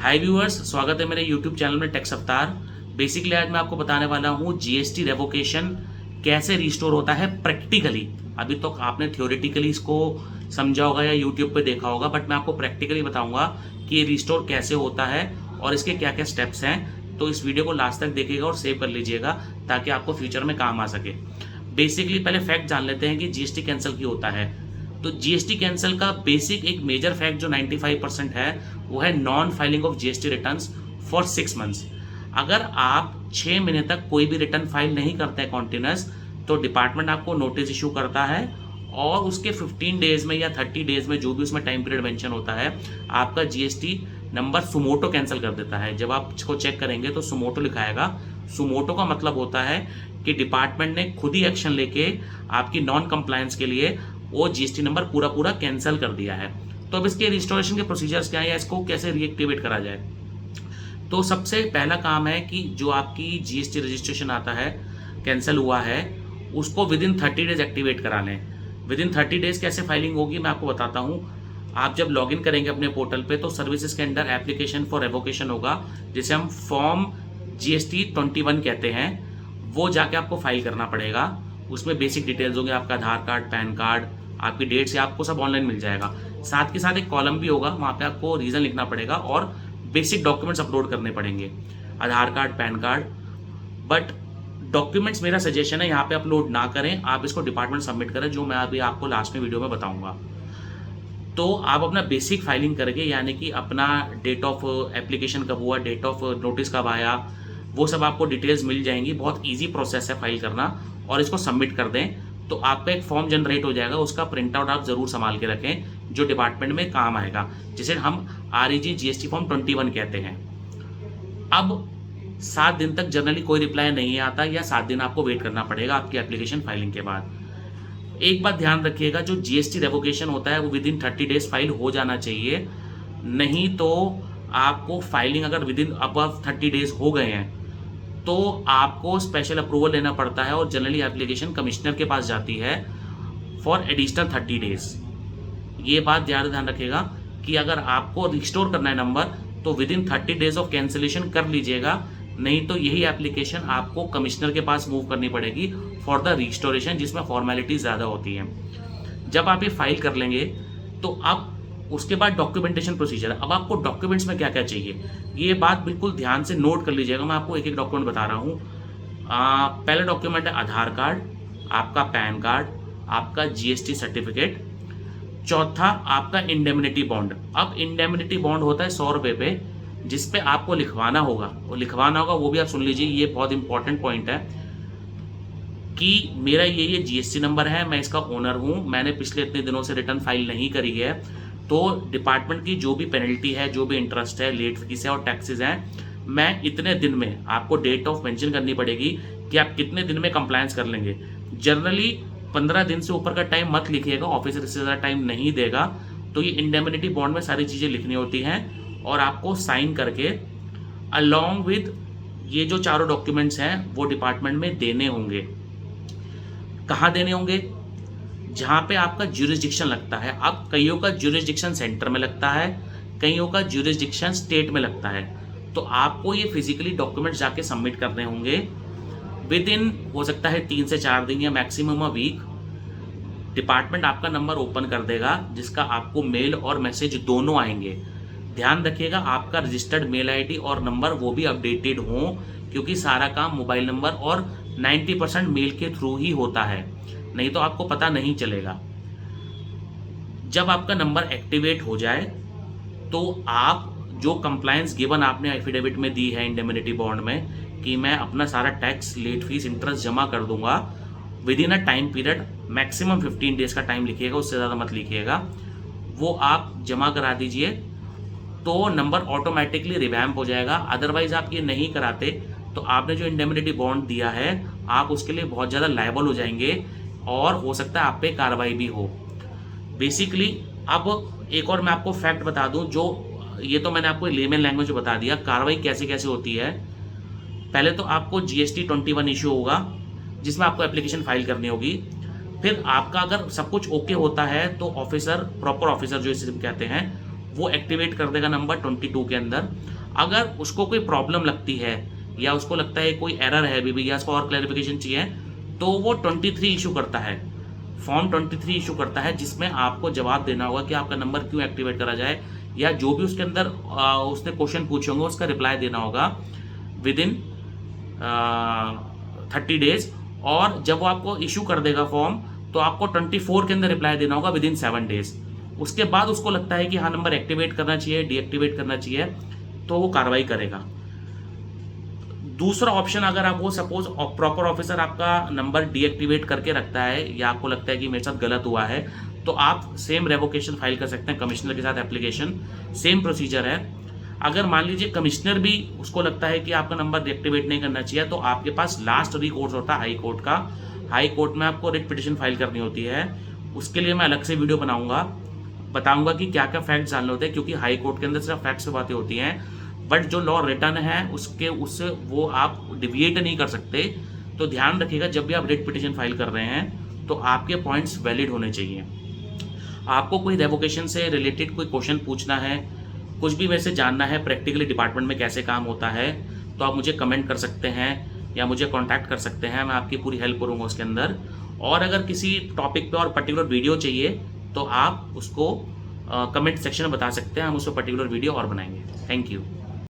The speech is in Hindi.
हाय व्यूअर्स, स्वागत है मेरे यूट्यूब चैनल में टेक्स अवतार। बेसिकली आज मैं आपको बताने वाला हूँ जीएसटी रेवोकेशन कैसे रिस्टोर होता है प्रैक्टिकली। अभी तो आपने थ्योरेटिकली इसको समझा होगा या यूट्यूब पे देखा होगा, बट मैं आपको प्रैक्टिकली बताऊंगा कि ये रिस्टोर कैसे होता है और इसके क्या क्या स्टेप्स हैं। तो इस वीडियो को लास्ट तक देखिएगा और सेव कर लीजिएगा ताकि आपको फ्यूचर में काम आ सके। बेसिकली पहले फैक्ट जान लेते हैं कि जीएसटी कैंसिल क्यों होता है। तो जीएसटी कैंसिल का बेसिक एक मेजर फैक्ट जो 95% है वो है non filing of GST returns for 6 months. अगर आप 6 महीने तक कोई भी रिटर्न फाइल नहीं करते हैं कॉन्टिन्यूस, तो डिपार्टमेंट आपको नोटिस इशू करता है और उसके 15 डेज में या 30 डेज में जो भी उसमें टाइम पीरियड मेंशन होता है, आपका जीएसटी नंबर सुमोटो कैंसिल कर देता है। जब आप इसको चेक करेंगे तो सुमोटो लिखाएगा। सुमोटो का मतलब होता है कि डिपार्टमेंट ने खुद ही एक्शन लेके आपकी नॉन कंप्लायंस के लिए वो जीएसटी नंबर पूरा कैंसिल कर दिया है। तो अब इसके रिस्टोरेशन के प्रोसीजर्स क्या है या इसको कैसे रीएक्टिवेट करा जाए। तो सबसे पहला काम है कि जो आपकी जीएसटी रजिस्ट्रेशन आता है कैंसिल हुआ है, उसको विद इन 30 डेज एक्टिवेट करा लें। विद इन 30 डेज कैसे फाइलिंग होगी मैं आपको बताता हूँ। आप जब लॉगिन करेंगे अपने पोर्टल पे तो सर्विसेज के अंदर एप्लीकेशन फॉर रेवोकेशन होगा, जिसे हम फॉर्म जीएसटी 21 कहते हैं। वो जाके आपको फाइल करना पड़ेगा। उसमें बेसिक डिटेल्स होंगे, आपका आधार कार्ड, पैन कार्ड, आपकी डेट से आपको सब ऑनलाइन मिल जाएगा। साथ के साथ एक कॉलम भी होगा, वहाँ पे आपको रीज़न लिखना पड़ेगा और बेसिक डॉक्यूमेंट्स अपलोड करने पड़ेंगे, Aadhaar card, PAN card. But documents मेरा सजेशन है यहाँ पे अपलोड ना करें, आप इसको डिपार्टमेंट सबमिट करें, जो मैं अभी आपको लास्ट में वीडियो में बताऊंगा। तो आप अपना बेसिक फाइलिंग करके, यानी कि अपना डेट ऑफ एप्लीकेशन कब हुआ, डेट ऑफ नोटिस कब आया, वो सब आपको डिटेल्स मिल जाएंगी। बहुत ईजी प्रोसेस है फाइल करना, और इसको सबमिट कर दें तो आपका एक फॉर्म जनरेट हो जाएगा। उसका प्रिंट आउट आप जरूर संभाल के रखें, जो डिपार्टमेंट में काम आएगा, जिसे हम REG जीएसटी फॉर्म 21 कहते हैं। अब 7 दिन तक जनरली कोई रिप्लाई नहीं आता, या 7 दिन आपको वेट करना पड़ेगा आपकी एप्लीकेशन फाइलिंग के बाद। एक बात ध्यान रखिएगा, जो जीएसटी रेवोकेशन होता है वो विद इन 30 डेज फाइल हो जाना चाहिए। नहीं तो आपको फाइलिंग अगर विद इन अबव 30 डेज हो गए हैं तो आपको स्पेशल अप्रूवल लेना पड़ता है, और जनरली एप्लीकेशन कमिश्नर के पास जाती है फॉर एडिशनल 30 डेज। ये बात ध्यान रखिएगा कि अगर आपको रिस्टोर करना है नंबर तो with in 30 days of cancellation कर लीजिएगा, नहीं तो यही एप्लीकेशन आपको कमिश्नर के पास मूव करनी पड़ेगी फॉर द रिस्टोरेशन, जिसमें फॉर्मेलिटी ज़्यादा होती है। जब आप ये फाइल कर लेंगे तो अब उसके बाद डॉक्यूमेंटेशन प्रोसीजर। अब आपको डॉक्यूमेंट्स में क्या क्या चाहिए, ये बात बिल्कुल ध्यान से नोट कर लीजिएगा। मैं आपको एक एक डॉक्यूमेंट बता रहा हूँ। पहला डॉक्यूमेंट है आधार कार्ड, आपका पैन कार्ड, आपका जीएसटी सर्टिफिकेट। चौथा आपका इंडेमनिटी बॉन्ड। अब इंडेमनिटी बॉन्ड होता है 100 रुपये पे, जिसपे आपको लिखवाना होगा। वो भी आप सुन लीजिए, ये बहुत इंपॉर्टेंट पॉइंट है कि मेरा ये जीएसटी नंबर है, मैं इसका ओनर हूँ, मैंने पिछले इतने दिनों से रिटर्न फाइल नहीं करी है, तो डिपार्टमेंट की जो भी पेनल्टी है, जो भी इंटरेस्ट है, लेट फीस है और टैक्सेस हैं, मैं इतने दिन में, आपको डेट ऑफ मेंशन करनी पड़ेगी कि आप कितने दिन में कंप्लायंस कर लेंगे। जनरली 15 दिन से ऊपर का टाइम मत लिखिएगा, ऑफिसर इससे ज़्यादा टाइम नहीं देगा। तो ये इंडेमनिटी बॉन्ड में सारी चीज़ें लिखनी होती हैं और आपको साइन करके अलॉन्ग विद ये जो चारों डॉक्यूमेंट्स हैं वो डिपार्टमेंट में देने होंगे। कहाँ देने होंगे? जहाँ पे आपका ज्यूरिसडिक्शन लगता है। अब कईयों का ज्यूरिसडिक्शन सेंटर में लगता है, कईयों का ज्यूरिसडिक्शन स्टेट में लगता है। तो आपको ये फिजिकली डॉक्यूमेंट जाके सबमिट करने होंगे विद इन, हो सकता है 3 से 4 दिन या मैक्सिमम अ वीक। डिपार्टमेंट आपका नंबर ओपन कर देगा, जिसका आपको मेल और मैसेज दोनों आएंगे। ध्यान रखिएगा आपका रजिस्टर्ड मेल आईडी और नंबर वो भी अपडेटेड हो, क्योंकि सारा काम मोबाइल नंबर और 90% मेल के थ्रू ही होता है, नहीं तो आपको पता नहीं चलेगा। जब आपका नंबर एक्टिवेट हो जाए तो आप जो कंप्लायंस गिवन आपने एफिडेविट में दी है इंडेमनिटी बॉन्ड में कि मैं अपना सारा टैक्स, लेट फीस, इंटरेस्ट जमा कर दूंगा with in a time period, maximum 15 days का टाइम लिखिएगा, उससे ज़्यादा मत लिखिएगा, वो आप जमा करा दीजिए तो नंबर ऑटोमेटिकली रिवैम्प हो जाएगा। अदरवाइज आप ये नहीं कराते तो आपने जो इंडेमनिटी बॉन्ड दिया है आप उसके लिए बहुत ज़्यादा लायबल हो जाएंगे और हो सकता है आप पे कार्रवाई भी हो। बेसिकली अब एक और मैं आपको फैक्ट बता दूं, जो ये तो मैंने आपको लेमन लैंग्वेज में बता दिया, कार्रवाई कैसे कैसे होती है। पहले तो आपको जीएसटी 21 इशू होगा, जिसमें आपको एप्लीकेशन फाइल करनी होगी। फिर आपका अगर सब कुछ ओके होता है तो ऑफिसर, प्रॉपर ऑफिसर जो इसे कहते हैं, वो एक्टिवेट कर देगा नंबर 22 के अंदर। अगर उसको कोई प्रॉब्लम लगती है या उसको लगता है कोई एरर है अभी भी या उसको और क्लैरिफिकेशन चाहिए, तो वो 23 इशू करता है, फॉर्म 23 इशू करता है, जिसमें आपको जवाब देना होगा कि आपका नंबर क्यों एक्टिवेट करा जाए, या जो भी उसके अंदर उसने क्वेश्चन पूछे होंगे उसका रिप्लाई देना होगा विद इन 30 डेज। और जब वो आपको इशू कर देगा फॉर्म, तो आपको 24 के अंदर रिप्लाई देना होगा विद इन 7 डेज। उसके बाद उसको लगता है कि हाँ नंबर एक्टिवेट करना चाहिए, डीएक्टिवेट करना चाहिए, तो वो कार्रवाई करेगा। दूसरा ऑप्शन, अगर आप वो सपोज प्रॉपर ऑफिसर आपका नंबर डीएक्टिवेट करके रखता है या आपको लगता है कि मेरे साथ गलत हुआ है, तो आप सेम रेवोकेशन फाइल कर सकते हैं कमिश्नर के साथ एप्लीकेशन, सेम प्रोसीजर है। अगर मान लीजिए कमिश्नर भी उसको लगता है कि आपका नंबर डीएक्टिवेट नहीं करना चाहिए, तो आपके पास लास्ट रिकोर्स होता है हाई कोर्ट का। हाई कोर्ट में आपको रिट पिटिशन फाइल करनी होती है, उसके लिए मैं अलग से वीडियो बनाऊंगा, बताऊंगा कि क्या क्या फैक्ट्स जानने होते हैं, क्योंकि हाई कोर्ट के अंदर सिर्फ फैक्ट्स पे बातें होती हैं, बट जो लॉ रिटर्न है उससे वो आप डिविएट नहीं कर सकते। तो ध्यान रखिएगा जब भी आप रिट पिटिशन फाइल कर रहे हैं तो आपके पॉइंट्स वैलिड होने चाहिए। आपको कोई रेवोकेशन से रिलेटेड कोई क्वेश्चन पूछना है, कुछ भी वैसे जानना है प्रैक्टिकली डिपार्टमेंट में कैसे काम होता है, तो आप मुझे कमेंट कर सकते हैं या मुझे कांटेक्ट कर सकते हैं, मैं आपकी पूरी हेल्प करूँगा उसके अंदर। और अगर किसी टॉपिक पे और पर्टिकुलर वीडियो चाहिए तो आप उसको कमेंट सेक्शन में बता सकते हैं, हम उस पर पर्टिकुलर वीडियो और बनाएंगे। Thank you.